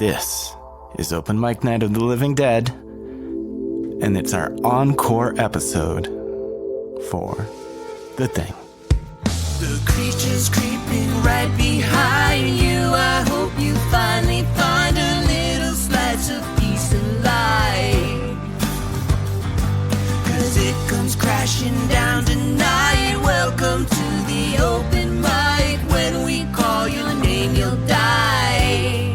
This is Open Mic Night of the Living Dead, and it's our encore episode for The Thing. The creature's creeping right behind you. I hope you finally find a little slice of peace and light. 'Cause it comes crashing down tonight. Welcome to the open mic. When we call your name, you'll die.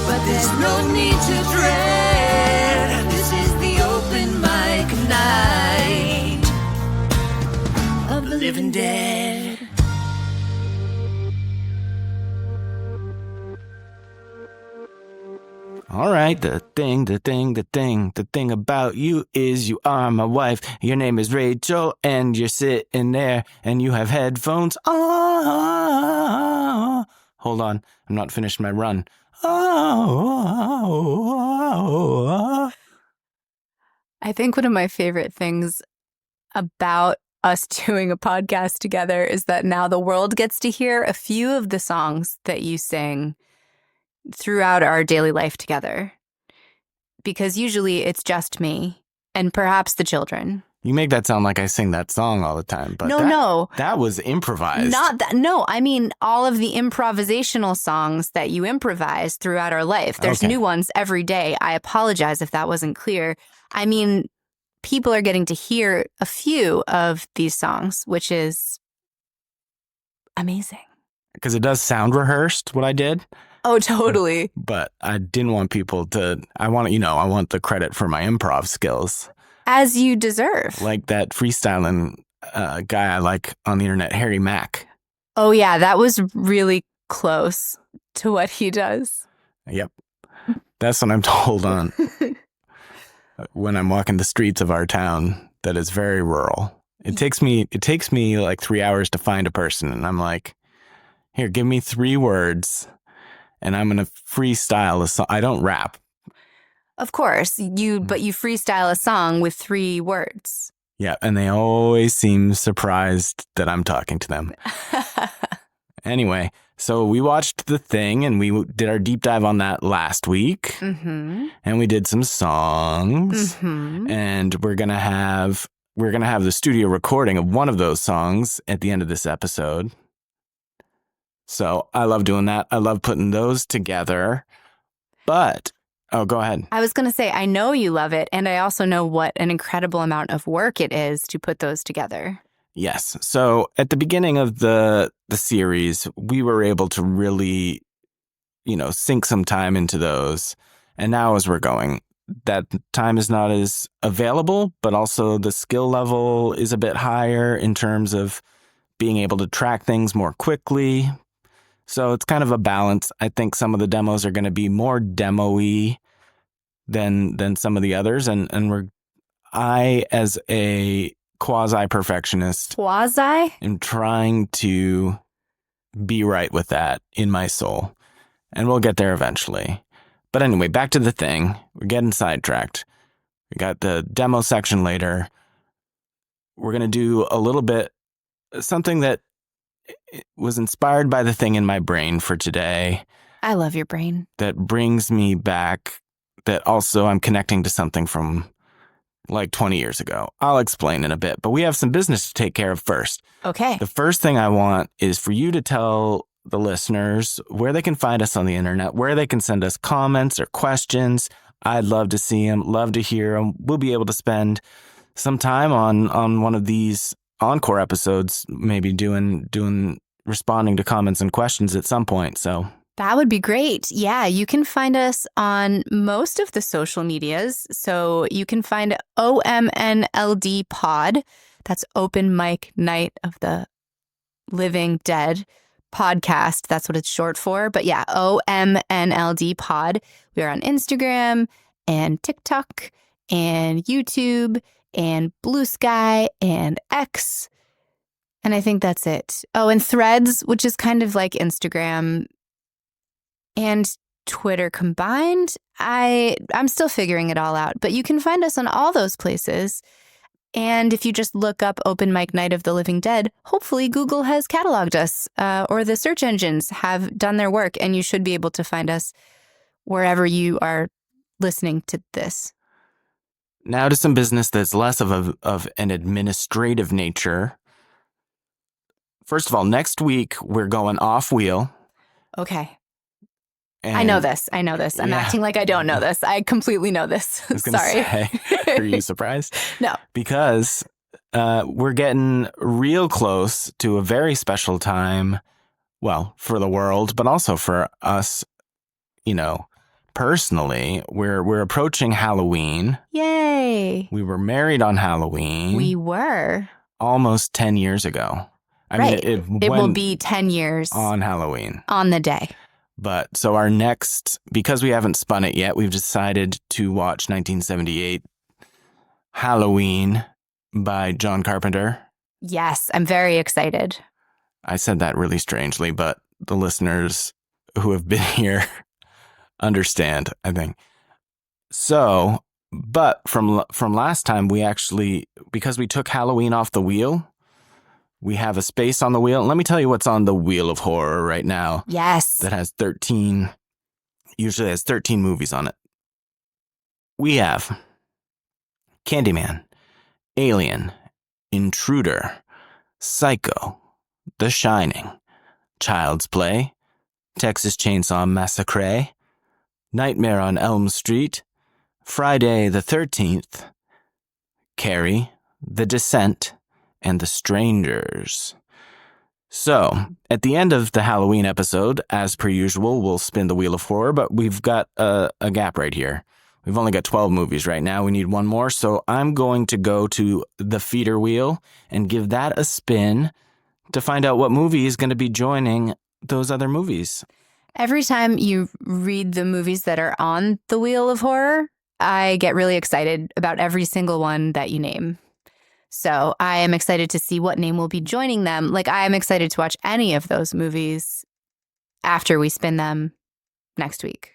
But there's no need to dread. This is the open mic night of the living dead. All right, the thing about you is you are my wife. Your name is Rachel, and you're sitting there, and you have headphones on. Hold on, I'm not finished my run. I think one of my favorite things about us doing a podcast together is that now the world gets to hear a few of the songs that you sing throughout our daily life together. Because usually it's just me and perhaps the children. You make that sound like I sing that song all the time, but No. That was improvised. Not that. No, I mean all of the improvisational songs that you improvise throughout our life. There's new ones every day. I apologize if that wasn't clear. I mean, people are getting to hear a few of these songs, which is amazing. Because it does sound rehearsed, what I did. Oh, totally. But I didn't want people to, I want the credit for my improv skills. As you deserve. Like that freestyling guy I like on the internet, Harry Mack. Oh, yeah, that was really close to what he does. Yep. That's what I'm told on when I'm walking the streets of our town that is very rural. It takes me like 3 hours to find a person, and I'm like, here, give me 3 words. And I'm going to freestyle a song. I don't rap. Of course, but you freestyle a song with 3 words. Yeah, and they always seem surprised that I'm talking to them. Anyway, so we watched The Thing, and we did our deep dive on that last week. Mm-hmm. And we did some songs. Mm-hmm. And we're gonna have the studio recording of one of those songs at the end of this episode. So I love doing that. I love putting those together. But, oh, go ahead. I was going to say, I know you love it. And I also know what an incredible amount of work it is to put those together. Yes. So at the beginning of the series, we were able to really, sink some time into those. And now as we're going, that time is not as available, but also the skill level is a bit higher in terms of being able to track things more quickly. So it's kind of a balance. I think some of the demos are going to be more demo-y than some of the others. And I, as a quasi-perfectionist, am trying to be right with that in my soul. And we'll get there eventually. But anyway, back to The Thing. We're getting sidetracked. We got the demo section later. We're going to do a little bit, something that was inspired by The Thing in my brain for today. I love your brain. That brings me back, that also I'm connecting to something from like 20 years ago. I'll explain in a bit, but we have some business to take care of first. Okay. The first thing I want is for you to tell the listeners where they can find us on the internet, where they can send us comments or questions. I'd love to see them, love to hear them. We'll be able to spend some time on one of these Encore episodes, maybe responding to comments and questions at some point. So that would be great. Yeah, you can find us on most of the social medias. So you can find OMNLD Pod. That's Open Mic Night of the Living Dead podcast. That's what it's short for. But yeah, OMNLD Pod. We are on Instagram and TikTok and YouTube and Blue Sky and X. And I think that's it. Oh, and Threads, which is kind of like Instagram and Twitter combined. I'm still figuring it all out, but you can find us on all those places. And if you just look up Open Mic Night of the Living Dead, hopefully Google has cataloged us, or the search engines have done their work, and you should be able to find us wherever you are listening to this. Now to some business that's less of an administrative nature. First of all, next week we're going off wheel. Okay. And I know this. I'm Yeah. acting like I don't know this. I completely know this. I was gonna Sorry. say, are you surprised? No. Because we're getting real close to a very special time, well, for the world, but also for us, personally. We're approaching Halloween. Yay. We were married on Halloween. We were. Almost 10 years ago. Right. It It will went be 10 years on Halloween. on the day. But so our next, because we haven't spun it yet, we've decided to watch 1978 Halloween by John Carpenter. Yes, I'm very excited. I said that really strangely, but the listeners who have been here understand, I think. So, but from last time, we actually, because we took Halloween off the wheel, we have a space on the wheel. Let me tell you what's on the wheel of horror right now. Yes. That has 13, usually has 13 movies on it. We have Candyman, Alien, Intruder, Psycho, The Shining, Child's Play, Texas Chainsaw Massacre, Nightmare on Elm Street, Friday the 13th, Carrie, The Descent, and The Strangers. So, at the end of the Halloween episode, as per usual, we'll spin the Wheel of Horror, but we've got a gap right here. We've only got 12 movies right now. We need one more, so I'm going to go to the feeder wheel and give that a spin to find out what movie is going to be joining those other movies. Every time you read the movies that are on the Wheel of Horror, I get really excited about every single one that you name. So I am excited to see what name will be joining them. Like, I am excited to watch any of those movies after we spin them next week.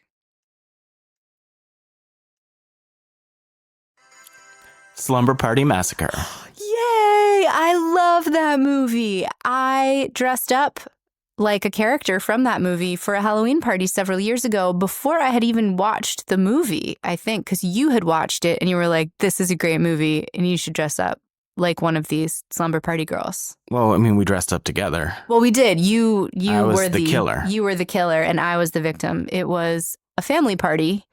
Slumber Party Massacre. Yay! I love that movie. I dressed up like a character from that movie for a Halloween party several years ago before I had even watched the movie, I think, because you had watched it and you were like, this is a great movie and you should dress up like one of these slumber party girls. Well, I mean, we dressed up together. Well, we did. You I was were the killer. You were the killer and I was the victim. It was a family party,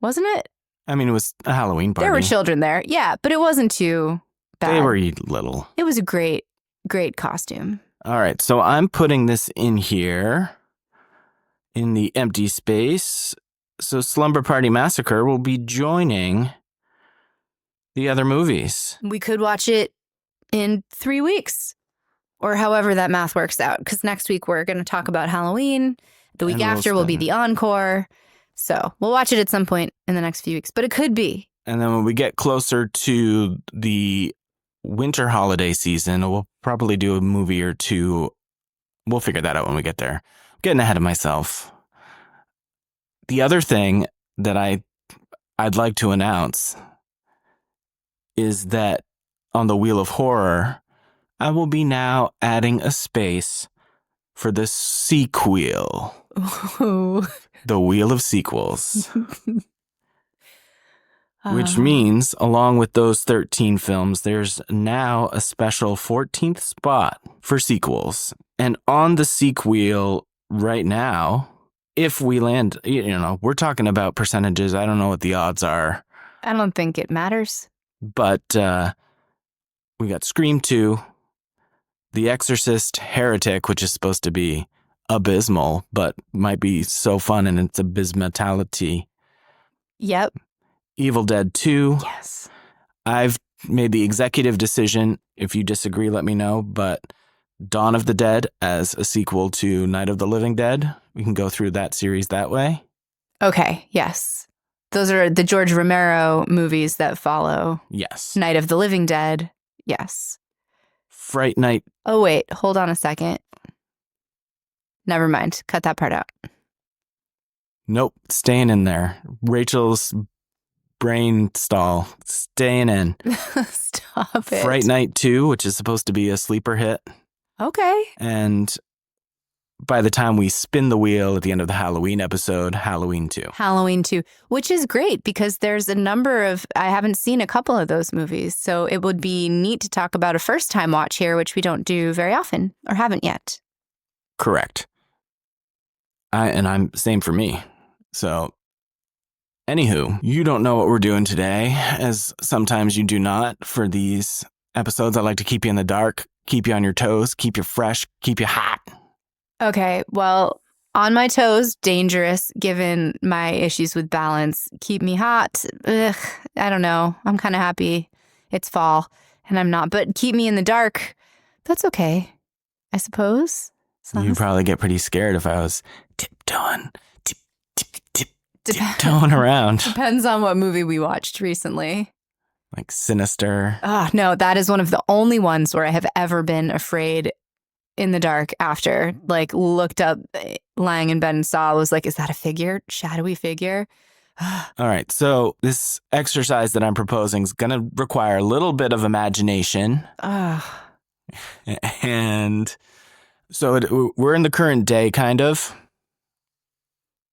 wasn't it? I mean, it was a Halloween party. There were children there. Yeah, but it wasn't too bad. They were little. It was a great costume. All right, so I'm putting this in here in the empty space. So Slumber Party Massacre will be joining the other movies. We could watch it in 3 weeks or however that math works out, because next week we're going to talk about Halloween. The week And we'll after will be spin. the Encore. So we'll watch it at some point in the next few weeks, but it could be. And then when we get closer to the winter holiday season, we'll probably do a movie or two. We'll figure that out when we get there. I'm getting ahead of myself. The other thing that I'd like to announce is that on the Wheel of Horror, I will be now adding a space for the sequel. Ooh. The Wheel of Sequels. Which means, along with those 13 films, there's now a special 14th spot for sequels. And on the sequel right now, if we land, we're talking about percentages. I don't know what the odds are. I don't think it matters. But we got Scream 2, The Exorcist, Heretic, which is supposed to be abysmal, but might be so fun in its abysmality. Yep. Evil Dead 2. Yes. I've made the executive decision. If you disagree, let me know. But Dawn of the Dead as a sequel to Night of the Living Dead. We can go through that series that way. Okay. Yes. Those are the George Romero movies that follow Yes. Night of the Living Dead. Yes. Fright Night. Oh, wait. Hold on a second. Never mind. Cut that part out. Nope. Staying in there. Rachel's brain stall. Staying in. Stop it. Fright Night 2, which is supposed to be a sleeper hit. Okay. And by the time we spin the wheel at the end of the Halloween episode, Halloween 2. Halloween 2, which is great because there's a number of, I haven't seen a couple of those movies. So it would be neat to talk about a first time watch here, which we don't do very often or haven't yet. Correct. I'm same for me. So anywho, you don't know what we're doing today, as sometimes you do not for these episodes. I like to keep you in the dark, keep you on your toes, keep you fresh, keep you hot. Okay, well, on my toes, dangerous given my issues with balance. Keep me hot. Ugh, I don't know. I'm kind of happy it's fall and I'm not. But keep me in the dark. That's okay, I suppose. You'd probably get pretty scared if I was tiptoeing around. Depends on what movie we watched recently. Like Sinister. Oh, no, that is one of the only ones where I have ever been afraid in the dark after. Like, looked up, lying in bed and saw, was like, is that a figure? Shadowy figure? All right. So this exercise that I'm proposing is going to require a little bit of imagination. And so we're in the current day, kind of.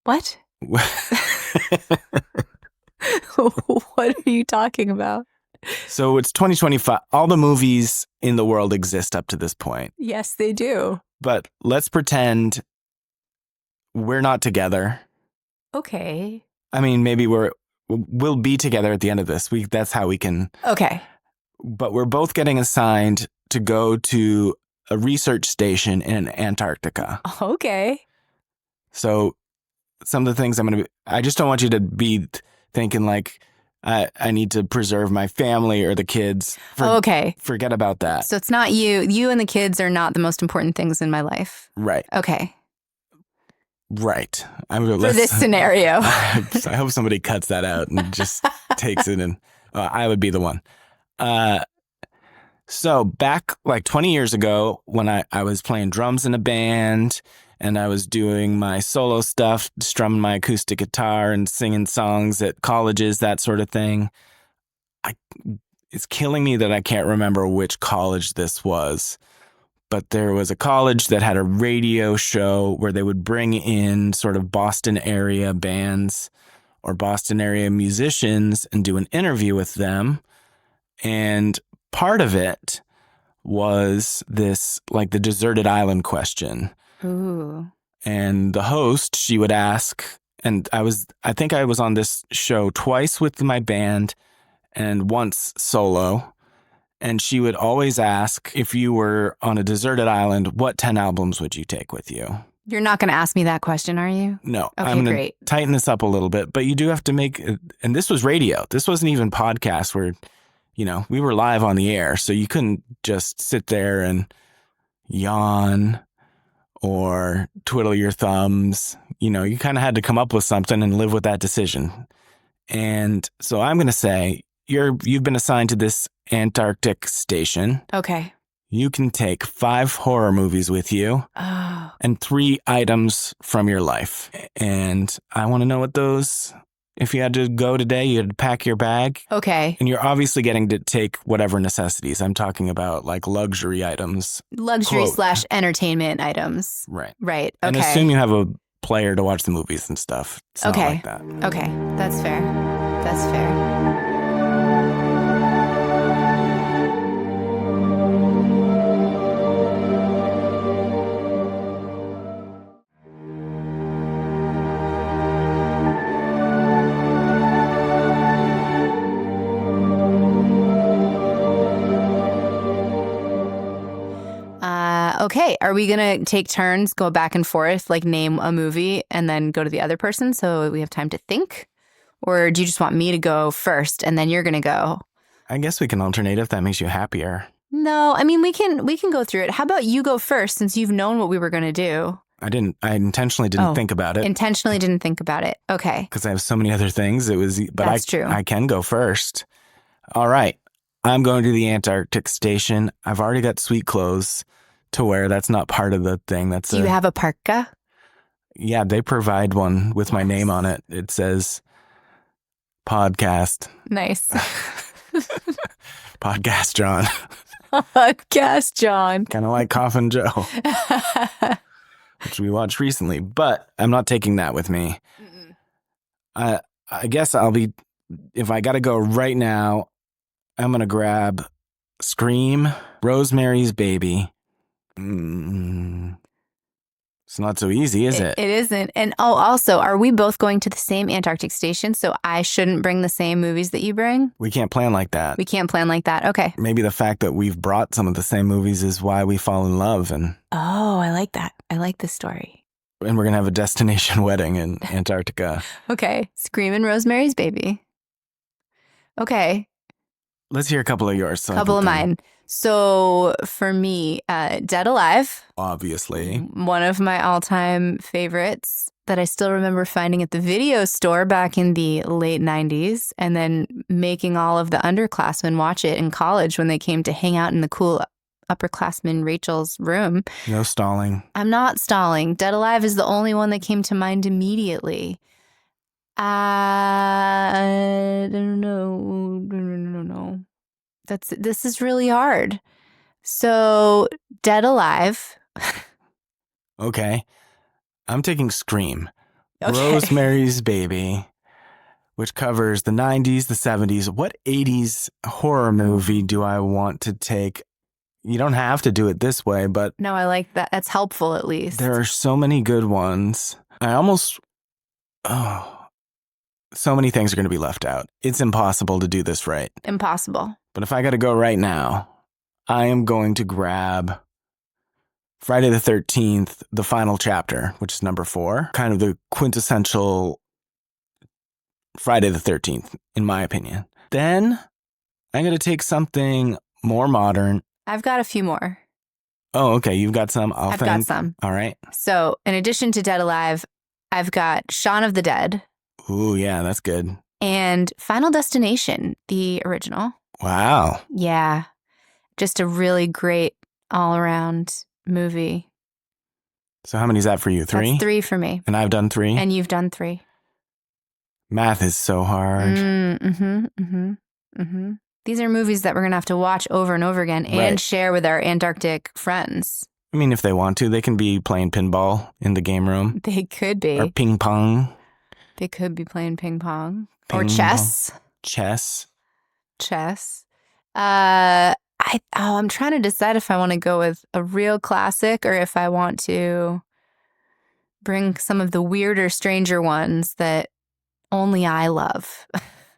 What? What are you talking about? So it's 2025. All the movies in the world exist up to this point. Yes, they do. But let's pretend we're not together. Okay. I mean, maybe we'll be together at the end of this week. That's how we can. Okay. But we're both getting assigned to go to a research station in Antarctica. Okay. So some of the things I just don't want you to be thinking like, I need to preserve my family or the kids. Okay. Forget about that. So it's not you. You and the kids are not the most important things in my life. Right. Okay. Right. For this scenario. I hope somebody cuts that out and just takes it and I would be the one. So back like 20 years ago when I was playing drums in a band and I was doing my solo stuff, strumming my acoustic guitar and singing songs at colleges, that sort of thing. It's killing me that I can't remember which college this was. But there was a college that had a radio show where they would bring in sort of Boston area bands or Boston area musicians and do an interview with them. And part of it was this, like the deserted island question. Ooh. And the host, she would ask, and I think I was on this show twice with my band and once solo. And she would always ask, if you were on a deserted island, what 10 albums would you take with you? You're not going to ask me that question, are you? No. Okay, I'm going great. to tighten this up a little bit, but you do have to make, and this was radio. This wasn't even podcast where, we were live on the air. So you couldn't just sit there and yawn or twiddle your thumbs. You kind of had to come up with something and live with that decision. And so I'm going to say, you've been assigned to this Antarctic station. Okay. You can take 5 horror movies with you and 3 items from your life. And I want to know what those, if you had to go today, you had to pack your bag. Okay. And you're obviously getting to take whatever necessities. I'm talking about like luxury items. Luxury / entertainment items. Right. Right. Okay. And assume you have a player to watch the movies and stuff. It's not Okay. like that. Okay. That's fair. That's fair. Okay, are we going to take turns, go back and forth, like name a movie and then go to the other person so we have time to think? Or do you just want me to go first and then you're going to go? I guess we can alternate if that makes you happier. No, I mean, we can go through it. How about you go first since you've known what we were going to do? I intentionally didn't think about it. Intentionally didn't think about it. Okay. Because I have so many other things. That's true. I can go first. All right. I'm going to the Antarctic station. I've already got sweet clothes to wear. That's not part of the thing. Do you have a parka? Yeah, they provide one with my name on it. It says podcast. Nice. Podcast John. Podcast John. Kind of like Coffin Joe, which we watched recently, but I'm not taking that with me. I guess if I got to go right now, I'm going to grab Scream, Rosemary's Baby. It's not so easy, is it? It isn't. And also, are we both going to the same Antarctic station? So I shouldn't bring the same movies that you bring? We can't plan like that. We can't plan like that. Okay. Maybe the fact that we've brought some of the same movies is why we fall in love. And I like that. I like this story. we're going to have a destination wedding in Antarctica. Okay. Screamin' Rosemary's Baby. Okay. Let's hear a couple of yours. Couple of mine. So for me, Dead Alive. Obviously. One of my all-time favorites that I still remember finding at the video store back in the late 90s and then making all of the underclassmen watch it in college when they came to hang out in the cool upperclassman Rachel's room. No stalling. I'm not stalling. Dead Alive is the only one that came to mind immediately. I don't know. This is really hard. So, Dead Alive. Okay. I'm taking Scream. Okay. Rosemary's Baby, which covers the 90s, the 70s. What 80s horror movie do I want to take? You don't have to do it this way, but No, I like that. That's helpful at least. there are so many good ones. So many things are going to be left out. It's impossible to do this right. Impossible. But if I got to go right now, I am going to grab Friday the 13th, the final chapter, which is number 4. Kind of the quintessential Friday the 13th, in my opinion. Then I'm going to take something more modern. I've got a few more. Oh, okay. You've got some. I've got some. All right. So, in addition to Dead Alive, I've got Shaun of the Dead Ooh, yeah, that's good. and Final Destination, the original. Wow. Yeah. Just a really great all-around movie. So how many is that for you? 3? That's 3 for me. And I've done 3? And you've done 3. Math is so hard. These are movies that we're going to have to watch over and over again and Right. share with our Antarctic friends. I mean, if they want to, they can be playing pinball in the game room. They could be. Or ping pong. They could be playing ping pong. Or Ping chess. Chess. Chess. I'm trying to decide if I want to go with a real classic or if I want to bring some of the weirder, stranger ones that only I love.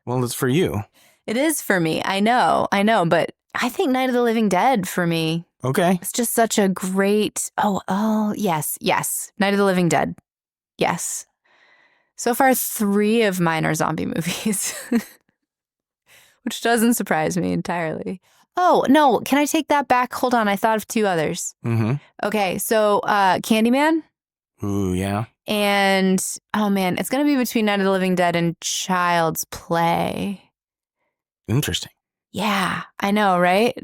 Well, it's for you. It is for me. I know. But I think Night of the Living Dead for me. Okay. It's just such a great. Yes. Night of the Living Dead. Yes. So far, 3 of mine are zombie movies, which doesn't surprise me entirely. Oh, no. Can I take that back? Hold on. I thought of 2 others. Mm-hmm. Okay. So Candyman Ooh, yeah. and, oh man, it's going to be between Night of the Living Dead and Child's Play. Interesting. Yeah, I know, right?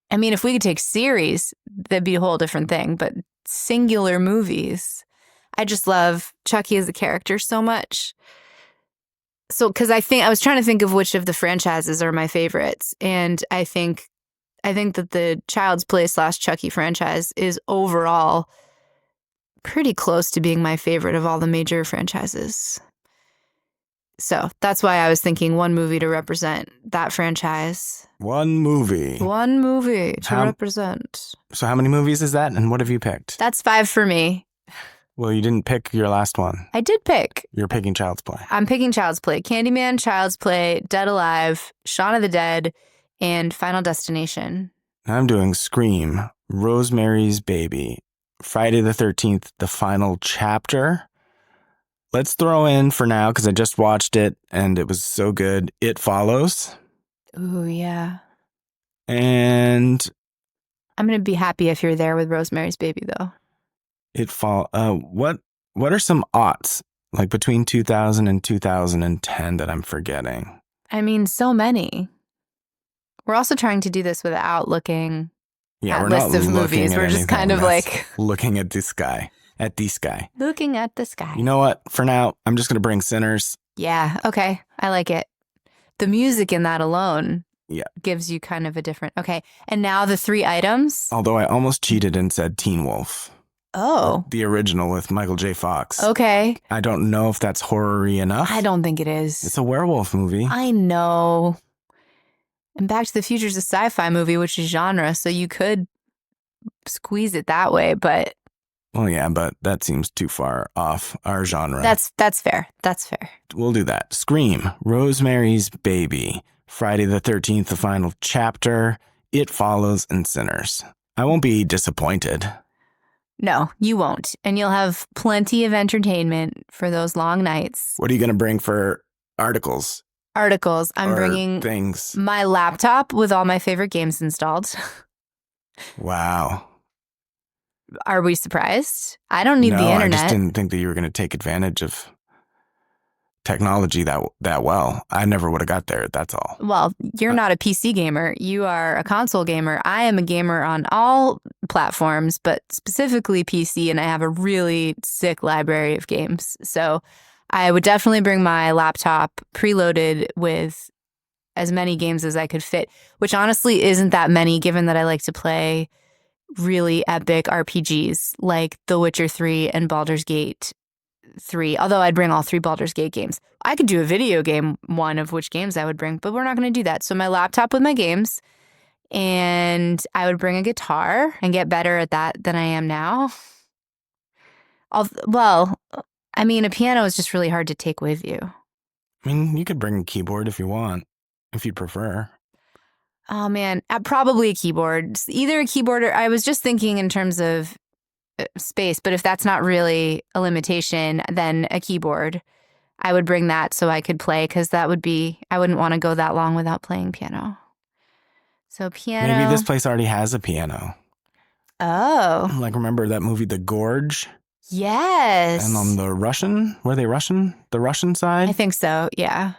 I mean, if we could take series, that'd be a whole different thing, but singular movies. I just love Chucky as a character so much. So, because I was trying to think of which of the franchises are my favorites, and I think that the Child's Play / Chucky franchise is overall pretty close to being my favorite of all the major franchises. So that's why I was thinking one movie to represent that franchise. One movie. One movie to represent. So how many movies is that? And what have you picked? That's 5 for me. Well, you didn't pick your last one. I did pick. You're picking Child's Play. I'm picking Child's Play. Candyman, Child's Play, Dead Alive, Shaun of the Dead, and Final Destination. I'm doing Scream, Rosemary's Baby, Friday the 13th, the final chapter. Let's throw in for now, because I just watched it and it was so good, It Follows. Ooh, yeah. And I'm going to be happy if you're there with Rosemary's Baby, though. what are some aughts, like between 2000 and 2010 that I'm forgetting? I mean, so many. We're also trying to do this without looking at We're lists not of movies. looking at We're just anything. kind of That's like looking at this guy. looking at the sky. You know what? For now, I'm just going to bring Sinners. Yeah. Okay. I like it. The music in that alone Yeah. gives you kind of a different. Okay. And now the 3 items. Although I almost cheated and said Teen Wolf. Oh. The original with Michael J. Fox. Okay. I don't know if that's horror-y enough. I don't think it is. It's a werewolf movie. I know. And Back to the Future is a sci-fi movie, which is genre, so you could squeeze it that way, but Well, yeah, but that seems too far off our genre. that's fair. That's fair. We'll do that. Scream, Rosemary's Baby, Friday the 13th, the final chapter, It Follows, and Sinners. I won't be disappointed. No, you won't. And you'll have plenty of entertainment for those long nights. What are you going to bring for articles? Articles. I'm or bringing things. my laptop with all my favorite games installed. Wow. Are we surprised? I don't need No, the I internet. just didn't think that you were going to take advantage of technology that well. I never would have got there, that's all. Well, you're not a PC gamer. You are a console gamer. I am a gamer on all platforms, but specifically PC, and I have a really sick library of games. So I would definitely bring my laptop preloaded with as many games as I could fit, which honestly isn't that many given that I like to play really epic RPGs like The Witcher 3 and Baldur's Gate 3, although I'd bring all 3 Baldur's Gate games. I could do a video game one of which games I would bring, but we're not going to do that. So my laptop with my games, and I would bring a guitar and get better at that than I am now. Well, I mean, a piano is just really hard to take with you. I mean, you could bring a keyboard if you want, if you prefer. Oh man, probably a keyboard. Either a keyboard or I was just thinking in terms of space, but if that's not really a limitation, then a keyboard. I would bring that so I could play because I wouldn't want to go that long without playing piano. So piano. Maybe this place already has a piano. Oh. Like, remember that movie, The Gorge? Yes. And on the Russian, were they Russian? The Russian side? I think so, yeah.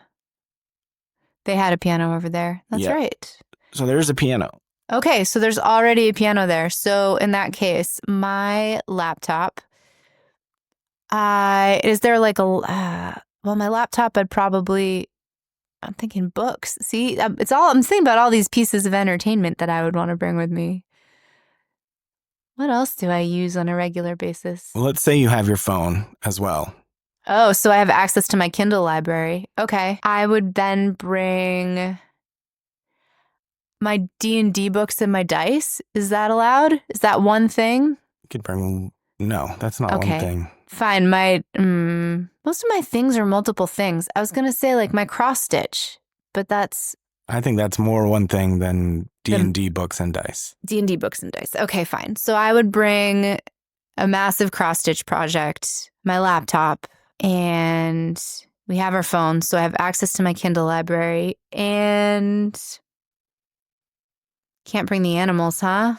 They had a piano over there. That's Yeah. right. So there's a piano. Okay, so there's already a piano there. So in that case, my laptop, is there like well, my laptop, I'm thinking books. See, I'm thinking about all these pieces of entertainment that I would want to bring with me. What else do I use on a regular basis? Well, let's say you have your phone as well. Oh, so I have access to my Kindle library. Okay. I would then bring my D&D books and my dice. Is that allowed? Is that one thing? You could bring... No, that's not Okay. one thing. Fine. Most of my things are multiple things. I was going to say like my cross stitch, but that's I think that's more one thing than D&D books and dice. D&D books and dice. Okay, fine. So I would bring a massive cross stitch project, my laptop, and we have our phones. So I have access to my Kindle library, and can't bring the animals, huh?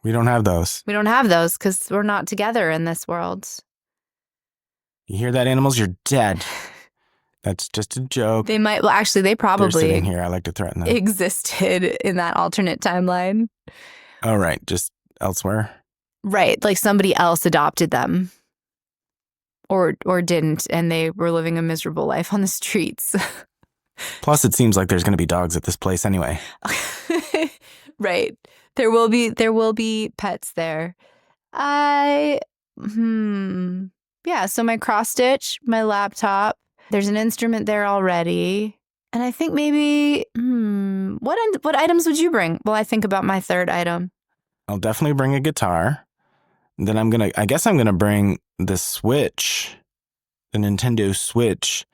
We don't have those. We don't have those because we're not together in this world. You hear that, animals? You're dead. That's just a joke. They might, well, actually, they They're probably sitting here. I like to threaten them. existed in that alternate timeline. Oh, right. Just elsewhere. Right. Like somebody else adopted them or didn't, and they were living a miserable life on the streets. Plus, it seems like there's going to be dogs at this place anyway. Right. There will be pets there. Yeah, so my cross stitch, my laptop, there's an instrument there already. And I think maybe what items would you bring? Well, I think about my third item. I'll definitely bring a guitar. Then I guess I'm going to bring the Switch, the Nintendo Switch,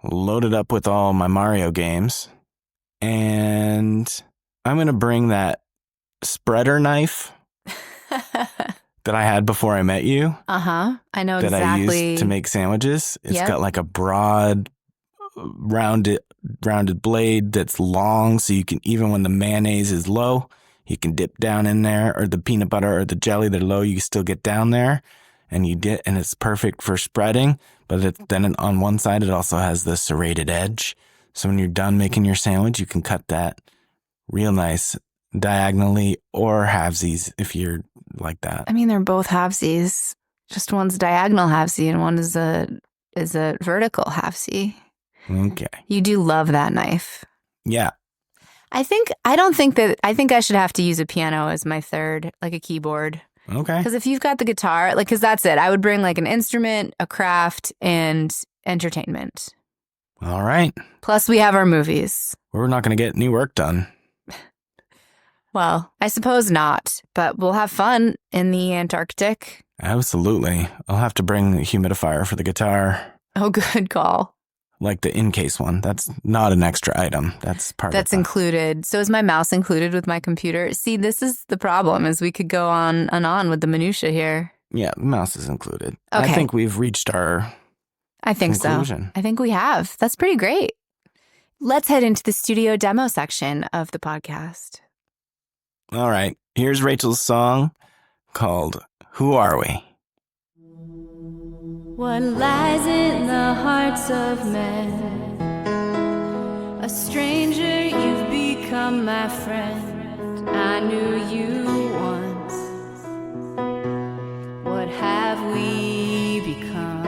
loaded up with all my Mario games. And I'm going to bring that spreader knife that I had before I met you. Uh-huh. I know that exactly. I used to make sandwiches. It's Yep. got like a broad, rounded blade that's long, so you can, even when the mayonnaise is low, you can dip down in there, or the peanut butter or the jelly, they're low, you can still get down there, and and it's perfect for spreading. But then on one side, it also has the serrated edge. So when you're done making your sandwich, you can cut that real nice diagonally or halvesies if you're like that. I mean, they're both halvesies. Just one's diagonal halvesy and one is a is a vertical half C. Okay. You do love that knife. Yeah. I think I should have to use a piano as my third, like a keyboard. Okay. Because if you've got the guitar, like, because that's it. I would bring like an instrument, a craft, and entertainment. All right. Plus, we have our movies. We're not going to get any work done. Well, I suppose not, but we'll have fun in the Antarctic. Absolutely. I'll have to bring the humidifier for the guitar. Oh, good call. Like the in-case one. That's not an extra item. That's part That's of it. included. So is my mouse included with my computer? See, this is the problem, is we could go on and on with the minutia here. Yeah, the mouse is included. Okay. I think we've reached our I think conclusion. so. I think we have. That's pretty great. Let's head into the studio demo section of the podcast. All right. Here's Rachel's song called Who Are We? What lies in the hearts of men? A stranger, you've become my friend. I knew you once. What have we become?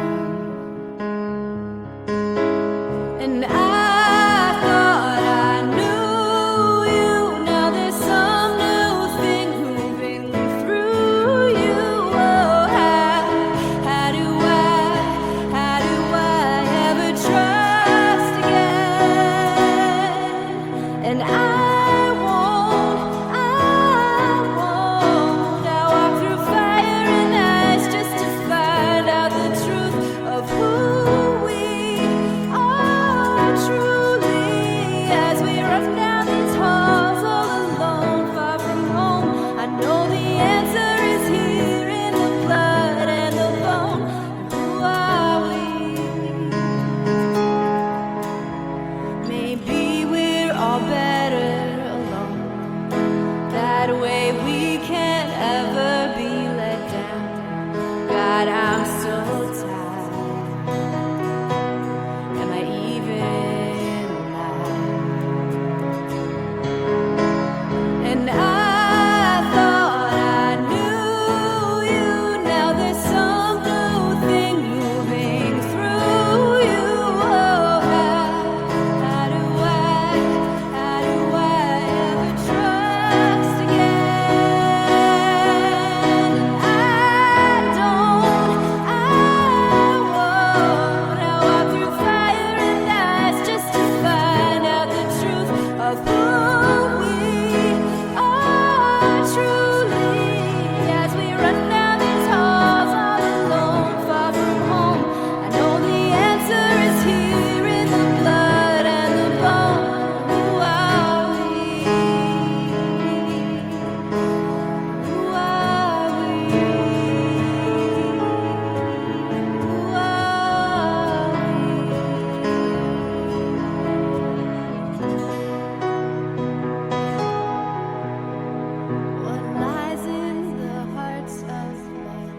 And I thought I knew you. Now there's some new thing moving through you. Oh, how do I ever trust again? And I won't. I walk through fire and ice just to find out the truth of who we are truly. As we run down these halls all alone, far from home, I know the answer is here in the blood and the bone. Who are we? Maybe we're all better alone. That way we can't ever be let down. God, I'm so tired. Am I even alive? And I thought I knew you. Now there's some new thing moving through you. Oh, how do I ever trust again? I don't. I won't. I walk through fire and ice just to find out the truth of who we are truly. As we run down these halls all alone, far from home, I know the answer is here in the blood and the bone. Who are we? Who are we? Who are we? What lies in the hearts of men?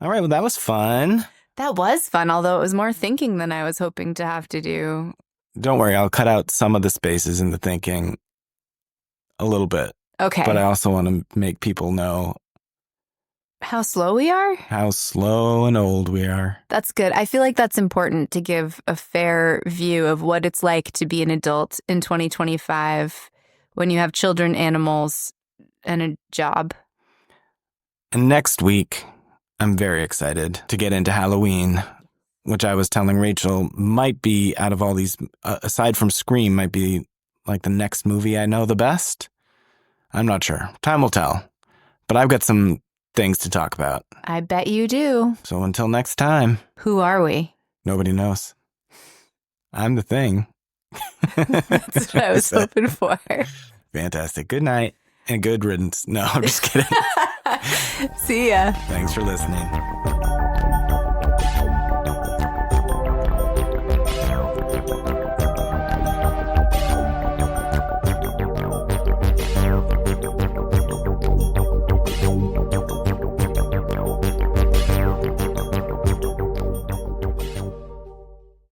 All right. Well, that was fun. That was fun, although it was more thinking than I was hoping to have to do. Don't worry. I'll cut out some of the spaces in the thinking a little bit. Okay. But I also want to make people know How slow we are? how slow and old we are. That's good. I feel like that's important to give a fair view of what it's like to be an adult in 2025 when you have children, animals, and a job. And next week, I'm very excited to get into Halloween, which I was telling Rachel might be, out of all these, aside from Scream, might be like the next movie I know the best. I'm not sure. Time will tell. But I've got some things to talk about. I bet you do. So until next time, Who are we? nobody knows. I'm the thing. That's what I was hoping for. Fantastic. Good night and good riddance. No, I'm just kidding. See ya. Thanks for listening.